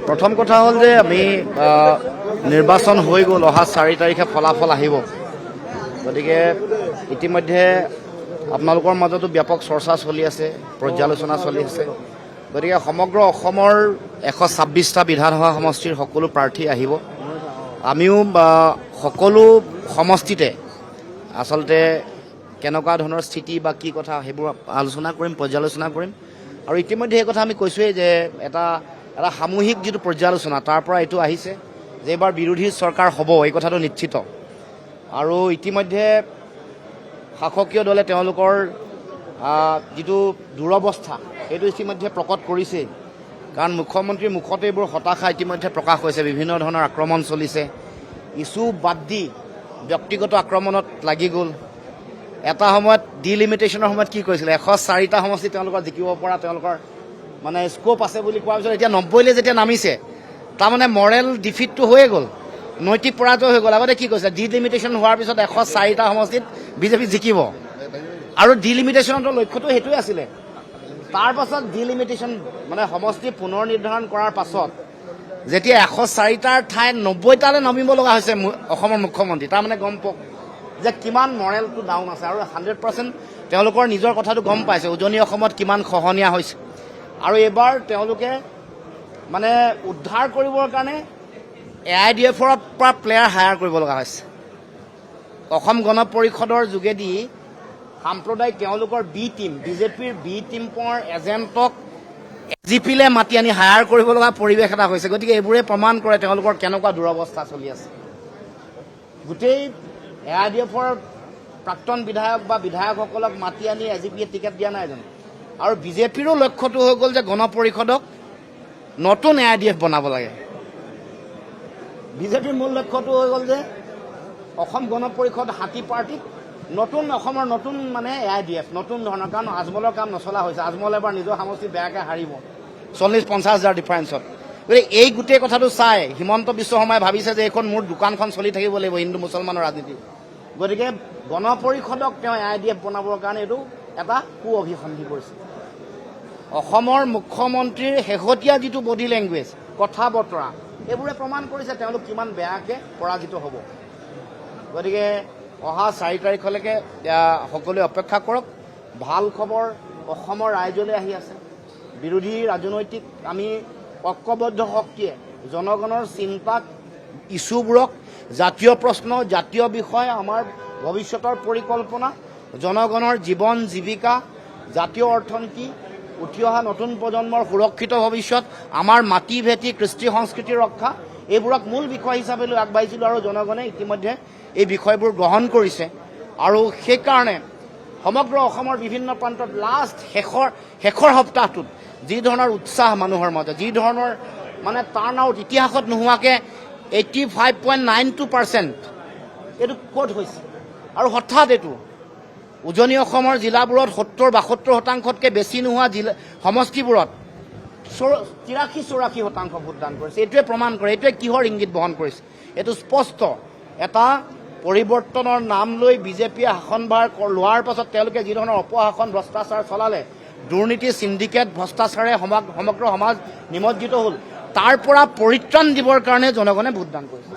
প্ৰথম কথা হ'ল যে আমি নিৰ্বাচন হৈ গ'ল, অহা 4 তাৰিখে ফলাফল আহিব। গতিকে ইতিমধ্যে আপোনালোকৰ মাজতো ব্যাপক চৰ্চা চলি আছে, পৰ্যালোচনা চলি আছে। গতিকে সমগ্ৰ অসমৰ 126টা বিধানসভা সমষ্টিৰ সকলো প্ৰাৰ্থী আহিব। আমিও সকলো সমষ্টিতে আচলতে কেনেকুৱা ধৰণৰ স্থিতি বা কি কথা সেইবোৰ আলোচনা কৰিম, পৰ্যালোচনা কৰিম। আৰু ইতিমধ্যে এই কথা আমি কৈছোঁৱেই যে এটা সামূহিক যিটো পৰ্যালোচনা তাৰ পৰা এইটো আহিছে যে এইবাৰ বিৰোধী চৰকাৰ হ'ব, এই কথাটো নিশ্চিত। আৰু ইতিমধ্যে শাসকীয় দলে তেওঁলোকৰ যিটো দুৰৱস্থা সেইটো ইতিমধ্যে প্ৰকট কৰিছেই। কাৰণ মুখ্যমন্ত্ৰীৰ মুখতে এইবোৰ হতাশা ইতিমধ্যে প্ৰকাশ হৈছে, বিভিন্ন ধৰণৰ আক্ৰমণ চলিছে, ইছ্যু বাদ দি ব্যক্তিগত আক্ৰমণত লাগি গ'ল। এটা সময়ত ডিলিমিটেশ্যনৰ সময়ত কি কৈছিলে, 104টা সমষ্টি তেওঁলোকৰ জিকিব পৰা তেওঁলোকৰ মানে স্ক'প আছে বুলি কোৱাৰ পিছত এতিয়া 90লৈ যেতিয়া নামিছে, তাৰমানে মৰেল ডিফিটটো হৈয়ে গ'ল, নৈতিক পৰাজয় হৈ গ'ল। আগতে কি কৈছে, ডিলিমিটেশ্যন হোৱাৰ পিছত 104টা সমষ্টিত বিজেপি জিকিব, আৰু ডিলিমিটেশ্যনৰ লক্ষ্যটো সেইটোৱে আছিলে। তাৰ পাছত ডিলিমিটেশ্যন মানে সমষ্টি পুনৰ নিৰ্ধাৰণ কৰাৰ পাছত যেতিয়া 104টাৰ ঠাইত 90টালৈ নামিব লগা হৈছে অসমৰ মুখ্যমন্ত্ৰী, তাৰমানে গম পাওক যে কিমান মৰেলটো ডাউন আছে। আৰু 100% তেওঁলোকৰ নিজৰ কথাটো গম পাইছে উজনি অসমত কিমান খহনীয়া হৈছে। আৰু এইবাৰ তেওঁলোকে মানে উদ্ধাৰ কৰিবৰ কাৰণে AIDFৰ পৰা প্লেয়াৰ হায়াৰ কৰিব লগা হৈছে। অসম গণ পৰিষদৰ যোগেদি সাম্প্ৰদায়িক তেওঁলোকৰ বি টীম, বিজেপিৰ বি টীমৰ এজেণ্টক AGPলৈ মাতি আনি হায়াৰ কৰিব লগা পৰিৱেশ এটা হৈছে। গতিকে এইবোৰে প্ৰমাণ কৰে তেওঁলোকৰ কেনেকুৱা দুৰৱস্থা চলি আছে। গোটেই AIDFৰ প্ৰাক্তন বিধায়ক বা বিধায়কসকলক মাতি আনি AGPয়ে টিকেট দিয়া নাই জানো? আৰু বিজেপিৰো লক্ষ্যটো হৈ গ'ল যে গণ পৰিষদক নতুন AIDF বনাব লাগে। বিজেপিৰ মূল লক্ষ্যটো হৈ গ'ল যে অসম গণ পৰিষদ হাতী পাৰ্টিক নতুন অসমৰ নতুন মানে AIDF নতুন ধৰণৰ। কাৰণ আজমলৰ কাম নচলা হৈছে, আজমল এবাৰ নিজৰ সমষ্টি বেয়াকৈ হাৰিব 40-50 হাজাৰ ডিফাৰেঞ্চত। গতিকে এই গোটেই কথাটো চাই হিমন্ত বিশ্ব শৰ্মাই ভাবিছে যে এইখন মোৰ দোকানখন চলি থাকিব লাগিব হিন্দু মুছলমানৰ ৰাজনীতি। গতিকে গণ পৰিষদক তেওঁ AIDF বনাবৰ কাৰণে এইটো এটা কু অভিসন্ধি কৰিছে। অসমৰ মুখ্যমন্ত্ৰীৰ শেহতীয়া যিটো বডি লেংগুৱেজ, কথা বতৰা, এইবোৰে প্ৰমাণ কৰিছে তেওঁলোক কিমান বেয়াকৈ পৰাজিত হ'ব। গতিকে অহা 4 তাৰিখলৈকে সকলোৱে অপেক্ষা কৰক। ভাল খবৰ অসমৰ ৰাইজলৈ আহি আছে। বিৰোধী ৰাজনৈতিক আমি ঐক্যবদ্ধ শক্তিয়ে জনগণৰ চিন্তাক, ইছ্যুবোৰক, জাতীয় প্ৰশ্ন, জাতীয় বিষয়, আমাৰ ভৱিষ্যতৰ পৰিকল্পনা, জনগণৰ জীৱন জীৱিকা, জাতীয় অৰ্থনীতি, উঠি অহা নতুন প্ৰজন্মৰ সুৰক্ষিত ভৱিষ্যত, আমাৰ মাটি ভেটি, কৃষ্টি সংস্কৃতিৰ ৰক্ষা, এইবোৰক মূল বিষয় হিচাপে লৈ আগবাঢ়িছিলোঁ। আৰু জনগণে ইতিমধ্যে এই বিষয়বোৰ গ্ৰহণ কৰিছে। আৰু সেইকাৰণে সমগ্ৰ অসমৰ বিভিন্ন প্ৰান্তত শেষৰ সপ্তাহটোত যি ধৰণৰ উৎসাহ মানুহৰ মাজত, যি ধৰণৰ মানে টাৰ্ণ আউট ইতিহাসত নোহোৱাকৈ 85.92% এইটো ক'ত হৈছে। আৰু হঠাৎ এইটো উজনি অসমৰ জিলাবোৰত 70-72% বেছি নোহোৱা সমষ্টিবোৰত 83-84% ভোটদান কৰিছে। এইটোৱে প্ৰমাণ কৰে, এইটোৱে কিহৰ ইংগিত বহন কৰিছে। এইটো স্পষ্ট এটা পৰিৱৰ্তনৰ নাম লৈ বিজেপিয়ে শাসনভাৰ লোৱাৰ পাছত তেওঁলোকে যি ধৰণৰ অপশাসন, ভ্ৰষ্টাচাৰ চলালে, দুৰ্নীতি, চিণ্ডিকেট, ভ্ৰষ্টাচাৰে সমগ্ৰ সমাজ নিমজ্জিত হ'ল, তাৰ পৰা পৰিত্ৰাণ দিবৰ কাৰণে জনগণে ভোটদান কৰিছে।